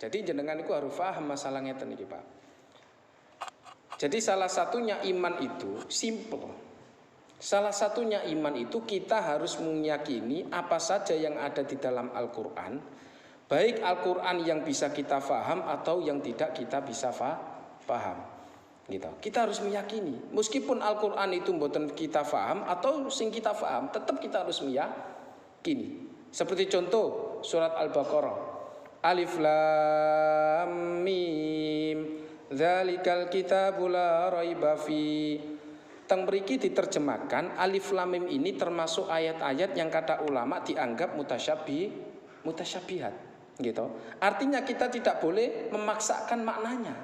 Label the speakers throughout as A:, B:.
A: Jadi jenengan iku harus paham masalah ngeten iki, Pak. Jadi salah satunya iman itu simple. Salah satunya iman itu kita harus meyakini apa saja yang ada di dalam Al-Qur'an, baik Al-Qur'an yang bisa kita paham atau yang tidak kita bisa paham. Gitu. Kita harus meyakini, meskipun Al-Qur'an itu mboten kita paham atau sing kita paham, tetap kita harus meyakini. Seperti contoh surat Al-Baqarah. Alif Lam Mim Dzalikal kitabu la raiba fi. Teng mriki diterjemahkan Alif Lam Mim ini termasuk ayat-ayat yang kata ulama dianggap mutasyabihat gitu. Artinya kita tidak boleh memaksakan maknanya.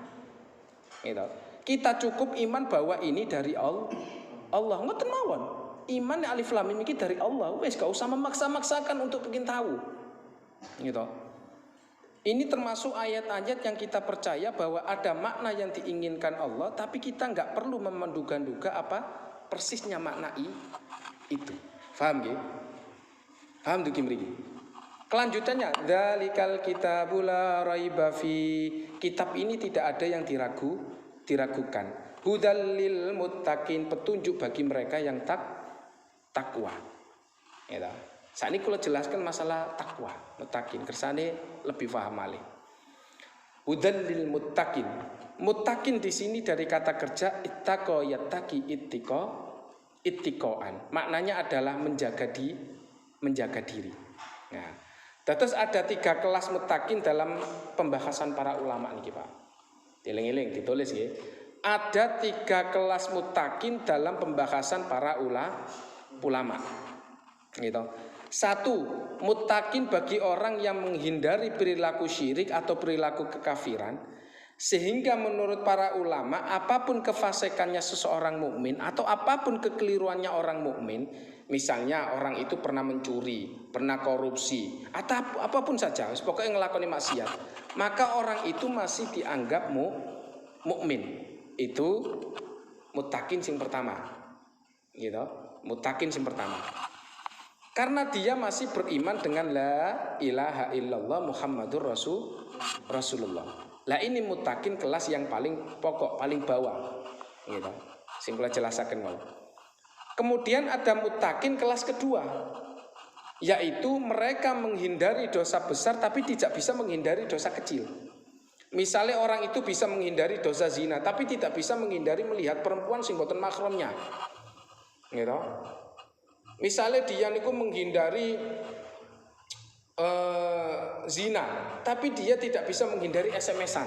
A: Gitu. Kita cukup iman bahwa ini dari Allah. Ngoten mawon. Iman Alif Lam Mim iki dari Allah. Wes gak usah memaksa-maksakan untuk bikin tahu. Gitu. Ini termasuk ayat-ayat yang kita percaya bahwa ada makna yang diinginkan Allah, tapi kita nggak perlu menduga-duga apa persisnya makna itu. Paham nggih? Paham dugi mriki? Kelanjutannya, dzalikal kitabul la raiba fi. Kitab ini tidak ada yang diragukan. Hudal lil muttaqin, petunjuk bagi mereka yang takwa. Ya. Saat ini kalau jelaskan masalah takwa, muttaqin, kersane lebih paham malih. Hudal lil muttaqin. Muttaqin di sini dari kata kerja ittaqa yattaqi ittiqaan. Maknanya adalah menjaga diri. Nah, terus ada 3 kelas muttaqin dalam pembahasan para ulama niki, Pak. Eling-eling ditulis ya. Ada 3 kelas muttaqin dalam pembahasan para ulama. Gitu. 1, muttaqin bagi orang yang menghindari perilaku syirik atau perilaku kekafiran, sehingga menurut para ulama apapun kefasikannya seseorang mukmin atau apapun kekeliruannya orang mukmin, misalnya orang itu pernah mencuri, pernah korupsi, atau apapun saja, pokoknya ngelakoni maksiat, maka orang itu masih dianggap mukmin. Itu muttaqin sing pertama. Gitu. Muttaqin sing pertama. Karena dia masih beriman dengan la ilaha illallah Muhammadur Rasulullah. Lah ini muttaqin kelas yang paling pokok, paling bawah. Gitu. Sing kula jelasaken wae. Kemudian ada muttaqin kelas kedua, yaitu mereka menghindari dosa besar tapi tidak bisa menghindari dosa kecil. Misalnya orang itu bisa menghindari dosa zina tapi tidak bisa menghindari melihat perempuan sing boten mahramnya. Gitu. Misalnya dia niku menghindari zina, tapi dia tidak bisa menghindari SMS-an.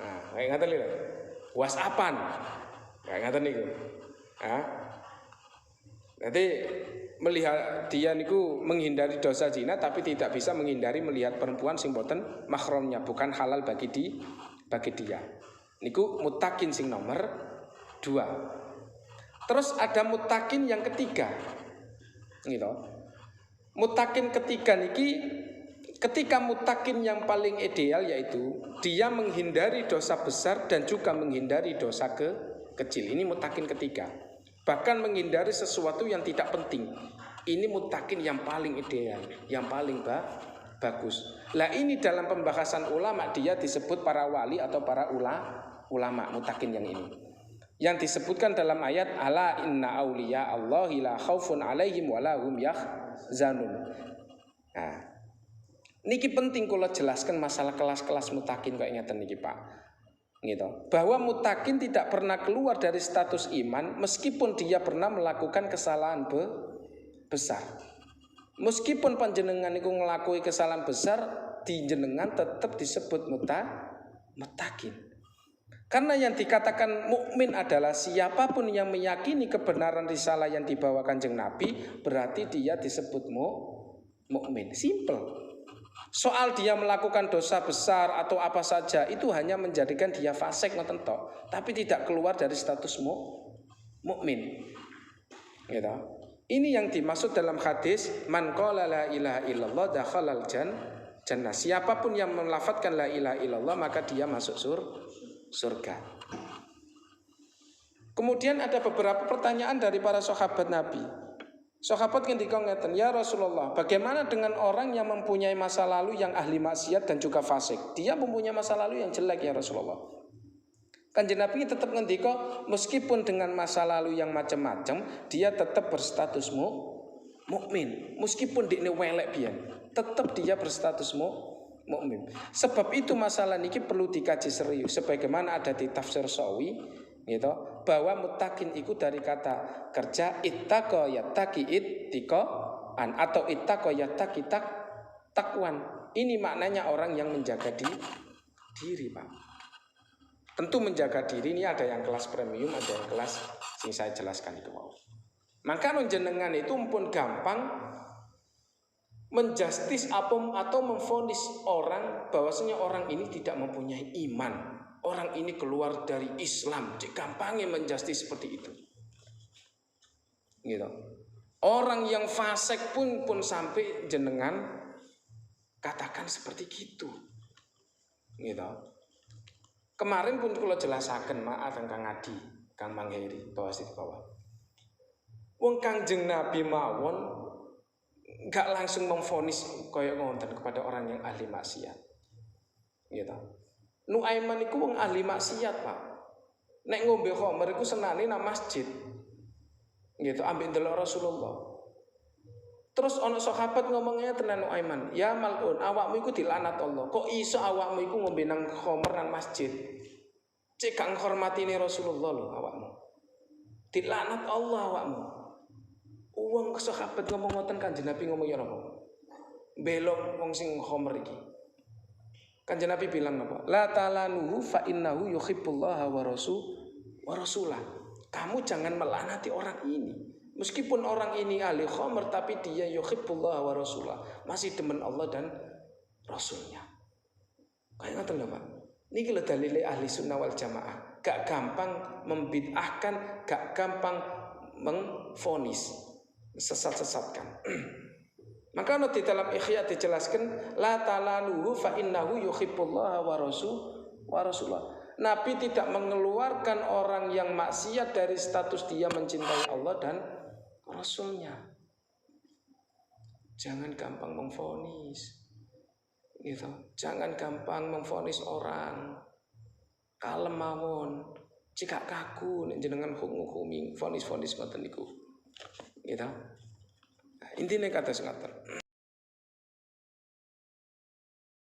A: Nah, kayak ngaten lho. WhatsApp-an. Kayak ngaten niku. Nanti melihat dia niku menghindari dosa zina tapi tidak bisa menghindari melihat perempuan sing boten mahramnya, bukan halal bagi dia. Niku muttaqin sing nomor 2. Terus ada muttaqin yang ketiga. Gitu. Muttaqin ketiga niki, ketika muttaqin yang paling ideal yaitu dia menghindari dosa besar dan juga menghindari dosa kecil. Ini muttaqin ketiga. Bahkan menghindari sesuatu yang tidak penting. Ini muttaqin yang paling ideal, yang paling bagus. Lah ini dalam pembahasan ulama dia disebut para wali atau para ulama muttaqin yang ini. Yang disebutkan dalam ayat ala inna auliya Allahi la khaufun alaihim wa la hum yahzanun. Nah, niki penting kula jelaskan masalah kelas-kelas muttaqin kayak ngeten niki, Pak. Gitu. Bahwa muttaqin tidak pernah keluar dari status iman meskipun dia pernah melakukan kesalahan besar. Meskipun panjenengan niku nglakoni kesalahan besar, jenengan tetap disebut muttaqin. Karena yang dikatakan mukmin adalah siapapun yang meyakini kebenaran risalah yang dibawa Kanjeng Nabi, berarti dia disebut mukmin. Simple. Soal dia melakukan dosa besar atau apa saja itu hanya menjadikan dia fasik ngoten tok, tapi tidak keluar dari status mukmin. Gitu. Ini yang dimaksud dalam hadis man qala la ilaha illallah dakhalal jannah. Siapapun yang melafadzkan la ilaha illallah maka dia masuk surga. Kemudian ada beberapa pertanyaan dari para sahabat Nabi. Sahabat ngendika ngeten, "Ya Rasulullah, bagaimana dengan orang yang mempunyai masa lalu yang ahli maksiat dan juga fasik? Dia mempunyai masa lalu yang jelek ya Rasulullah." Kanjeng Nabi tetap ngendika, meskipun dengan masa lalu yang macam-macam, dia tetap berstatus mukmin. Meskipun dia welek pian, tetap dia berstatus mukmin. Sebab itu masalah niki perlu dikaji serius. Sebagaimana ada di tafsir Sawi, gitu, bahwa muttaqin itu dari kata kerja ittaqa yattaqi ittiqaan atau ittaqa yattaqi takwan. Ini maknanya orang yang menjaga diri, Pak. Tentu menjaga diri ini ada yang kelas premium, ada yang kelas yang saya jelaskan itu. Maka jenengan itu pun gampang menjustis atau memvonis orang bahwasanya orang ini tidak mempunyai iman, orang ini keluar dari Islam. Gampangnya menjustis seperti itu. Gitu. Orang yang fasik pun sampai jenengan katakan seperti gitu. Gitu. Kemarin pun kalau jelasaken maaf Kang Adi, Kang Mangheri, bawa di bawah. Wong Kanjeng Nabi mawon enggak langsung memvonis kaya ngonten kepada orang yang ahli maksiat. Gitu. Nuaiman iku wong ahli maksiat, Pak. Nek ngombe khamr iku senane nang masjid. Gitu, ambek ndelok Rasulullah. Terus ana sahabat ngomongnya tenan Nuaiman, "Ya malun, awakmu iku dilaknat Allah. Kok iso awakmu iku ngombe nang khamr nang masjid? Cek gak ngormatine Rasulullah lho awakmu. Dilaknat Allah awakmu." Wong sahabat ngomong ngoten Kanjeng Nabi ngomong ya napa? Belok wong sing khamr iki. Kanjeng Nabi bilang napa? La talanuhu fa innahu yuhibbullaha wa rasulah. Kamu jangan melaknati orang ini. Meskipun orang ini ahli khamr tapi dia yuhibbullah wa rasulah, masih demen Allah dan Rasulnya. Kayak ngoten lho, Pak. Niki lho dalile ahli sunnah wal jamaah. Gak gampang membid'ahkan, gak gampang mengfonis, sesat-sesatkan. Maka di dalam Ihya dijelaskan la talanuhu fa innahu yuhibbullah wa rasulah. Nabi tidak mengeluarkan orang yang maksiat dari status dia mencintai Allah dan Rasulnya. Jangan gampang memvonis, gitu. Jangan gampang memvonis orang. Kalem mawon. Jika kaku nek jenengan hukumi vonis-vonis ngoten niku. Gitu. Intine kados ngoten.